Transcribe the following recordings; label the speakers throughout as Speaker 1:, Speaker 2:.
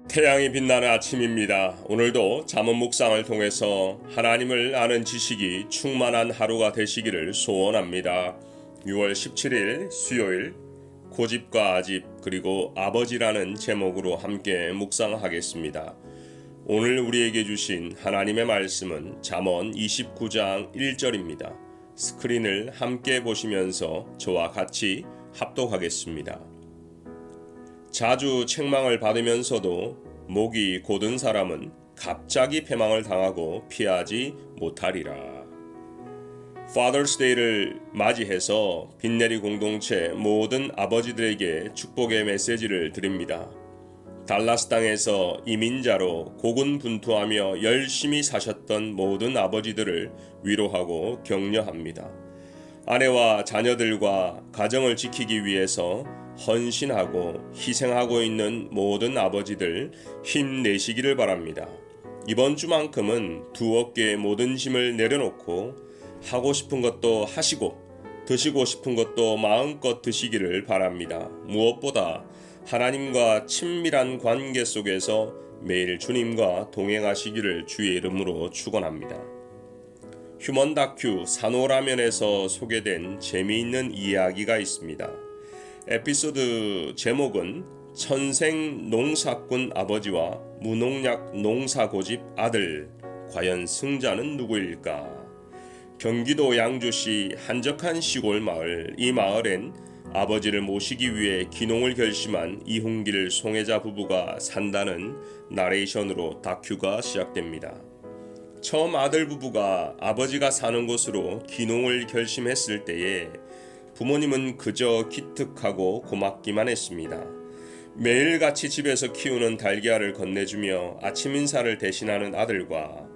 Speaker 1: 태양이 빛나는 아침입니다. 오늘도 잠언 묵상을 통해서 하나님을 아는 지식이 충만한 하루가 되시기를 소원합니다. 6월 17일 수요일 고집과 아집 그리고 아버지라는 제목으로 함께 묵상하겠습니다. 오늘 우리에게 주신 하나님의 말씀은 잠언 29장 1절입니다. 스크린을 함께 보시면서 저와 같이 합독하겠습니다. 자주 책망을 받으면서도 목이 곧은 사람은 갑자기 패망을 당하고 피하지 못하리라. Father's Day를 맞이해서 빛내리 공동체 모든 아버지들에게 축복의 메시지를 드립니다. 달라스 땅에서 이민자로 고군분투하며 열심히 사셨던 모든 아버지들을 위로하고 격려합니다. 아내와 자녀들과 가정을 지키기 위해서 헌신하고 희생하고 있는 모든 아버지들 힘내시기를 바랍니다. 이번 주만큼은 두 어깨에 모든 짐을 내려놓고 하고 싶은 것도 하시고 드시고 싶은 것도 마음껏 드시기를 바랍니다. 무엇보다 하나님과 친밀한 관계 속에서 매일 주님과 동행하시기를 주의 이름으로 축원합니다. 휴먼 다큐 산호라면에서 소개된 재미있는 이야기가 있습니다. 에피소드 제목은 천생 농사꾼 아버지와 무농약 농사고집 아들, 과연 승자는 누구일까? 경기도 양주시 한적한 시골 마을, 이 마을엔 아버지를 모시기 위해 귀농을 결심한 이훈길 송혜자 부부가 산다는 나레이션으로 다큐가 시작됩니다. 처음 아들 부부가 아버지가 사는 곳으로 귀농을 결심했을 때에 부모님은 그저 기특하고 고맙기만 했습니다. 매일같이 집에서 키우는 달걀을 건네주며 아침 인사를 대신하는 아들과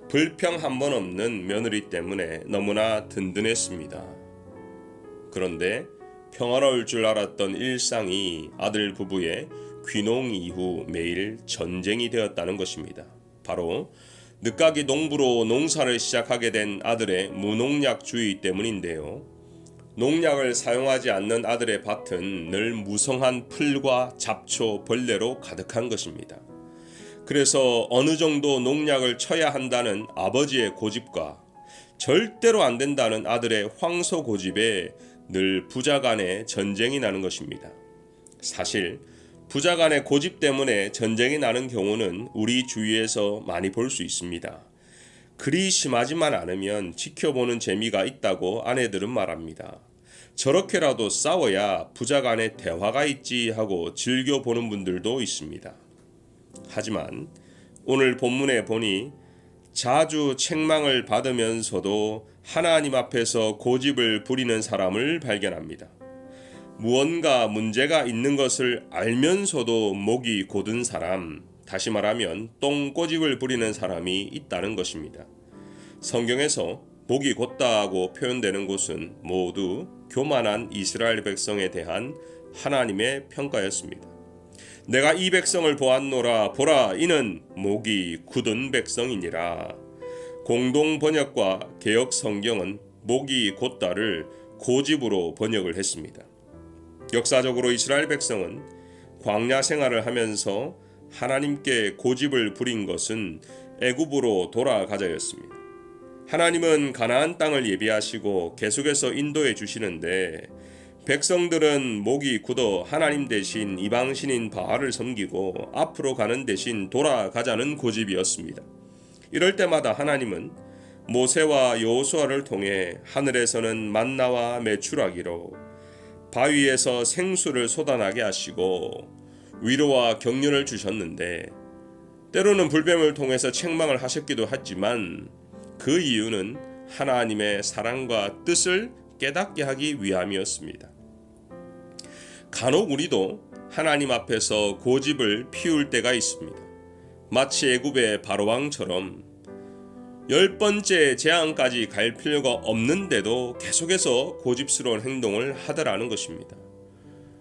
Speaker 1: 불평 한 번 없는 며느리 때문에 너무나 든든했습니다. 그런데 평화로울 줄 알았던 일상이 아들 부부의 귀농 이후 매일 전쟁이 되었다는 것입니다. 바로 늦가기 농부로 농사를 시작하게 된 아들의 무농약주의 때문인데요. 농약을 사용하지 않는 아들의 밭은 늘 무성한 풀과 잡초, 벌레로 가득한 것입니다. 그래서 어느 정도 농약을 쳐야 한다는 아버지의 고집과 절대로 안 된다는 아들의 황소 고집에 늘 부자 간의 전쟁이 나는 것입니다. 사실 부자 간의 고집 때문에 전쟁이 나는 경우는 우리 주위에서 많이 볼 수 있습니다. 그리 심하지만 않으면 지켜보는 재미가 있다고 아내들은 말합니다. 저렇게라도 싸워야 부자 간의 대화가 있지 하고 즐겨보는 분들도 있습니다. 하지만 오늘 본문에 보니 자주 책망을 받으면서도 하나님 앞에서 고집을 부리는 사람을 발견합니다. 무언가 문제가 있는 것을 알면서도 목이 곧은 사람, 다시 말하면 똥꼬집을 부리는 사람이 있다는 것입니다. 성경에서 목이 곧다고 표현되는 곳은 모두 교만한 이스라엘 백성에 대한 하나님의 평가였습니다. 내가 이 백성을 보았노라, 보라 이는 목이 굳은 백성이니라. 공동 번역과 개역 성경은 목이 곧다를 고집으로 번역을 했습니다. 역사적으로 이스라엘 백성은 광야 생활을 하면서 하나님께 고집을 부린 것은 애굽으로 돌아가자였습니다. 하나님은 가나안 땅을 예비하시고 계속해서 인도해 주시는데 백성들은 목이 굳어 하나님 대신 이방신인 바알을 섬기고 앞으로 가는 대신 돌아가자는 고집이었습니다. 이럴 때마다 하나님은 모세와 여호수아를 통해 하늘에서는 만나와 메추라기로 바위에서 생수를 쏟아나게 하시고 위로와 격려를 주셨는데 때로는 불뱀을 통해서 책망을 하셨기도 하지만 그 이유는 하나님의 사랑과 뜻을 깨닫게 하기 위함이었습니다. 간혹 우리도 하나님 앞에서 고집을 피울 때가 있습니다. 마치 애굽의 바로왕처럼 10번째 재앙까지 갈 필요가 없는데도 계속해서 고집스러운 행동을 하더라는 것입니다.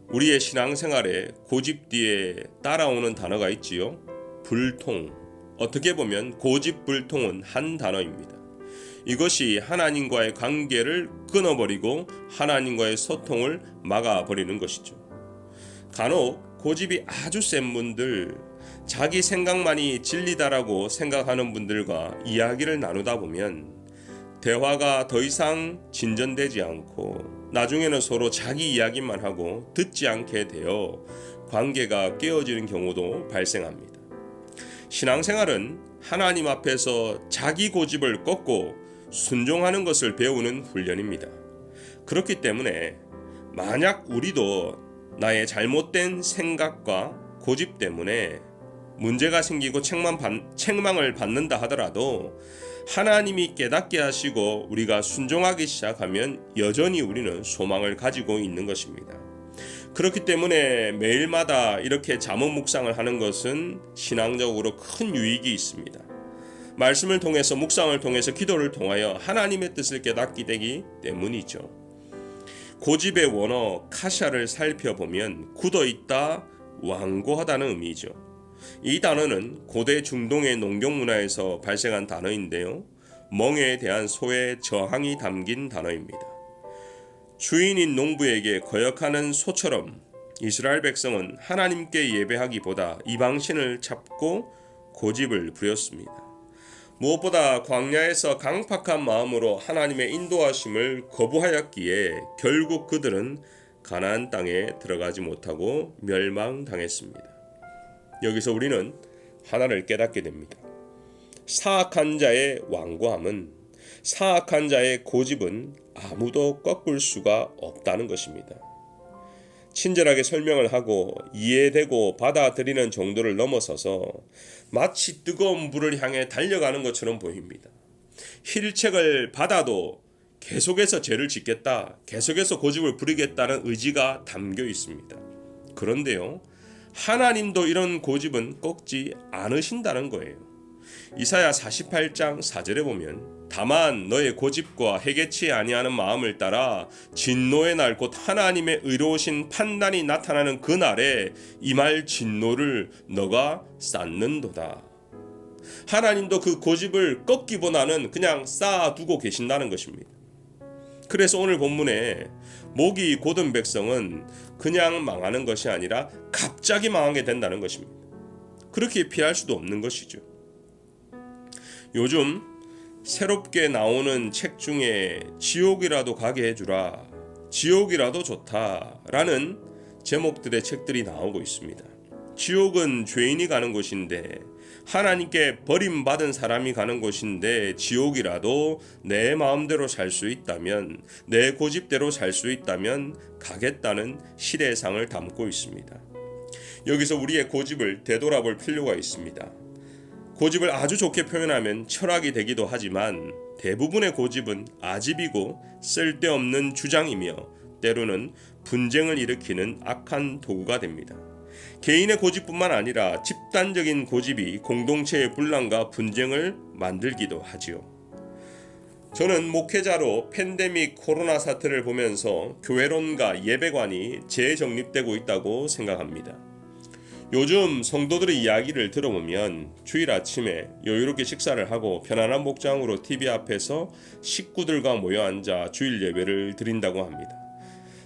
Speaker 1: 우리의 신앙생활에 고집 뒤에 따라오는 단어가 있지요. 불통. 어떻게 보면 고집불통은 한 단어입니다. 이것이 하나님과의 관계를 끊어버리고 하나님과의 소통을 막아버리는 것이죠. 간혹 고집이 아주 센 분들, 자기 생각만이 진리다라고 생각하는 분들과 이야기를 나누다 보면 대화가 더 이상 진전되지 않고 나중에는 서로 자기 이야기만 하고 듣지 않게 되어 관계가 깨어지는 경우도 발생합니다. 신앙생활은 하나님 앞에서 자기 고집을 꺾고 순종하는 것을 배우는 훈련입니다. 그렇기 때문에 만약 우리도 나의 잘못된 생각과 고집 때문에 문제가 생기고 책망을 받는다 하더라도 하나님이 깨닫게 하시고 우리가 순종하기 시작하면 여전히 우리는 소망을 가지고 있는 것입니다. 그렇기 때문에 매일마다 이렇게 잠언 묵상을 하는 것은 신앙적으로 큰 유익이 있습니다. 말씀을 통해서 묵상을 통해서 기도를 통하여 하나님의 뜻을 깨닫게 되기 때문이죠. 고집의 원어 카샤를 살펴보면 굳어있다, 완고하다는 의미죠. 이 단어는 고대 중동의 농경문화에서 발생한 단어인데요. 멍에에 대한 소의 저항이 담긴 단어입니다. 주인인 농부에게 거역하는 소처럼 이스라엘 백성은 하나님께 예배하기보다 이방신을 찾고 고집을 부렸습니다. 무엇보다 광야에서 강팍한 마음으로 하나님의 인도하심을 거부하였기에 결국 그들은 가나안 땅에 들어가지 못하고 멸망당했습니다. 여기서 우리는 하나를 깨닫게 됩니다. 사악한 자의 완고함은, 사악한 자의 고집은 아무도 꺾을 수가 없다는 것입니다. 친절하게 설명을 하고 이해되고 받아들이는 정도를 넘어서서 마치 뜨거운 불을 향해 달려가는 것처럼 보입니다. 힐책을 받아도 계속해서 죄를 짓겠다, 계속해서 고집을 부리겠다는 의지가 담겨 있습니다. 그런데요, 하나님도 이런 고집은 꺾지 않으신다는 거예요. 이사야 48장 4절에 보면 다만 너의 고집과 해개치 아니하는 마음을 따라 진노의 날 곧 하나님의 의로우신 판단이 나타나는 그날에 임할 진노를 너가 쌓는도다. 하나님도 그 고집을 꺾기보다는 그냥 쌓아두고 계신다는 것입니다. 그래서 오늘 본문에 목이 곧은 백성은 그냥 망하는 것이 아니라 갑자기 망하게 된다는 것입니다. 그렇게 피할 수도 없는 것이죠. 요즘 새롭게 나오는 책 중에 지옥이라도 가게 해주라, 지옥이라도 좋다라는 제목들의 책들이 나오고 있습니다. 지옥은 죄인이 가는 곳인데, 하나님께 버림받은 사람이 가는 곳인데 지옥이라도 내 마음대로 살 수 있다면, 내 고집대로 살 수 있다면 가겠다는 시대상을 담고 있습니다. 여기서 우리의 고집을 되돌아볼 필요가 있습니다. 고집을 아주 좋게 표현하면 철학이 되기도 하지만 대부분의 고집은 아집이고 쓸데없는 주장이며 때로는 분쟁을 일으키는 악한 도구가 됩니다. 개인의 고집뿐만 아니라 집단적인 고집이 공동체의 분란과 분쟁을 만들기도 하지요. 저는 목회자로 팬데믹 코로나 사태를 보면서 교회론과 예배관이 재정립되고 있다고 생각합니다. 요즘 성도들의 이야기를 들어보면 주일 아침에 여유롭게 식사를 하고 편안한 목장으로 TV 앞에서 식구들과 모여 앉아 주일 예배를 드린다고 합니다.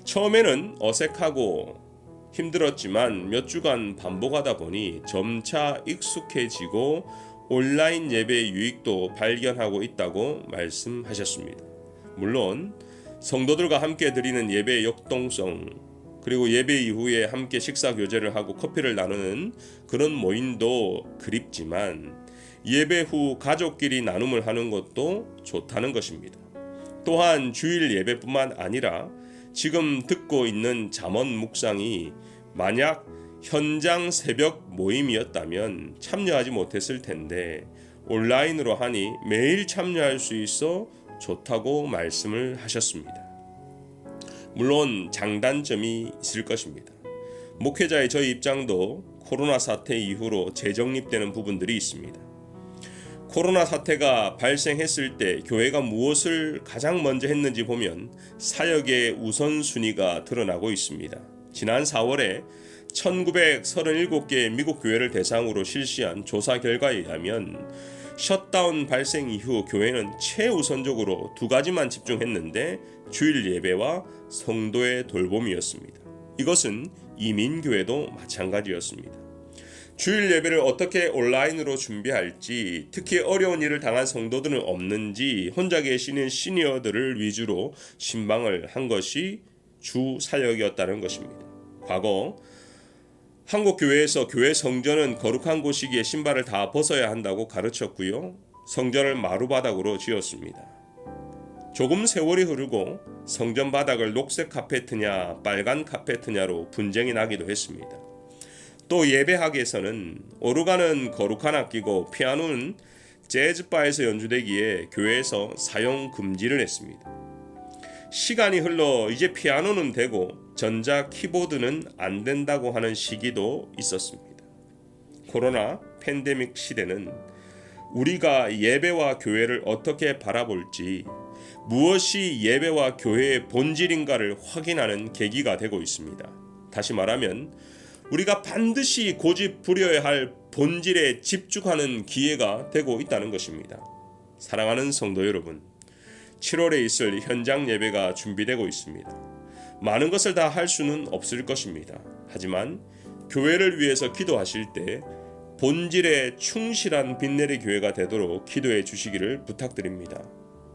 Speaker 1: 처음에는 어색하고 힘들었지만 몇 주간 반복하다 보니 점차 익숙해지고 온라인 예배의 유익도 발견하고 있다고 말씀하셨습니다. 물론 성도들과 함께 드리는 예배의 역동성, 그리고 예배 이후에 함께 식사 교제를 하고 커피를 나누는 그런 모임도 그립지만 예배 후 가족끼리 나눔을 하는 것도 좋다는 것입니다. 또한 주일 예배뿐만 아니라 지금 듣고 있는 잠언 묵상이 만약 현장 새벽 모임이었다면 참여하지 못했을 텐데 온라인으로 하니 매일 참여할 수 있어 좋다고 말씀을 하셨습니다. 물론 장단점이 있을 것입니다. 목회자의 저희 입장도 코로나 사태 이후로 재정립되는 부분들이 있습니다. 코로나 사태가 발생했을 때 교회가 무엇을 가장 먼저 했는지 보면 사역의 우선순위가 드러나고 있습니다. 지난 4월에 1937개의 미국 교회를 대상으로 실시한 조사 결과에 의하면 셧다운 발생 이후 교회는 최우선적으로 두 가지만 집중했는데 주일 예배와 성도의 돌봄이었습니다. 이것은 이민교회도 마찬가지였습니다. 주일 예배를 어떻게 온라인으로 준비할지, 특히 어려운 일을 당한 성도들은 없는지 혼자 계시는 시니어들을 위주로 신방을 한 것이 주 사역이었다는 것입니다. 과거 한국 교회에서 교회 성전은 거룩한 곳이기에 신발을 다 벗어야 한다고 가르쳤고요. 성전을 마루바닥으로 지었습니다. 조금 세월이 흐르고 성전 바닥을 녹색 카페트냐 빨간 카페트냐로 분쟁이 나기도 했습니다. 또 예배학에서는 오르간은 거룩한 악기고 피아노는 재즈바에서 연주되기에 교회에서 사용 금지를 했습니다. 시간이 흘러 이제 피아노는 되고 전자 키보드는 안 된다고 하는 시기도 있었습니다. 코로나 팬데믹 시대는 우리가 예배와 교회를 어떻게 바라볼지, 무엇이 예배와 교회의 본질인가를 확인하는 계기가 되고 있습니다. 다시 말하면 우리가 반드시 고집부려야 할 본질에 집중하는 기회가 되고 있다는 것입니다. 사랑하는 성도 여러분, 7월에 있을 현장 예배가 준비되고 있습니다. 많은 것을 다 할 수는 없을 것입니다. 하지만 교회를 위해서 기도하실 때 본질에 충실한 빈내리 교회가 되도록 기도해 주시기를 부탁드립니다.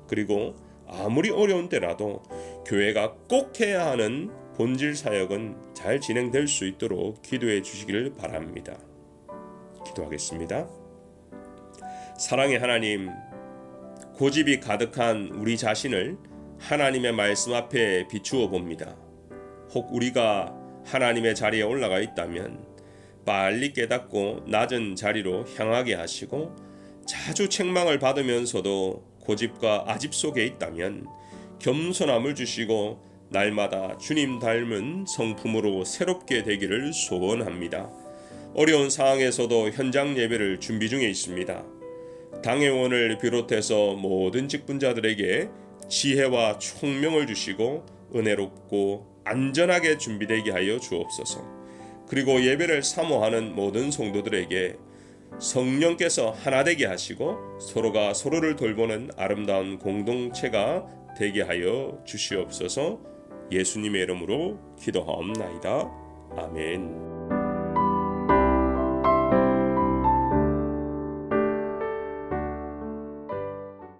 Speaker 1: 그리고 아무리 어려운 때라도 교회가 꼭 해야 하는 본질 사역은 잘 진행될 수 있도록 기도해 주시기를 바랍니다. 기도하겠습니다. 사랑의 하나님, 고집이 가득한 우리 자신을 하나님의 말씀 앞에 비추어 봅니다. 혹 우리가 하나님의 자리에 올라가 있다면 빨리 깨닫고 낮은 자리로 향하게 하시고, 자주 책망을 받으면서도 고집과 아집 속에 있다면 겸손함을 주시고 날마다 주님 닮은 성품으로 새롭게 되기를 소원합니다. 어려운 상황에서도 현장 예배를 준비 중에 있습니다. 당회원을 비롯해서 모든 직분자들에게 지혜와 총명을 주시고 은혜롭고 안전하게 준비되게 하여 주옵소서. 그리고 예배를 사모하는 모든 성도들에게 성령께서 하나 되게 하시고 서로가 서로를 돌보는 아름다운 공동체가 되게 하여 주시옵소서. 예수님의 이름으로 기도하옵나이다. 아멘.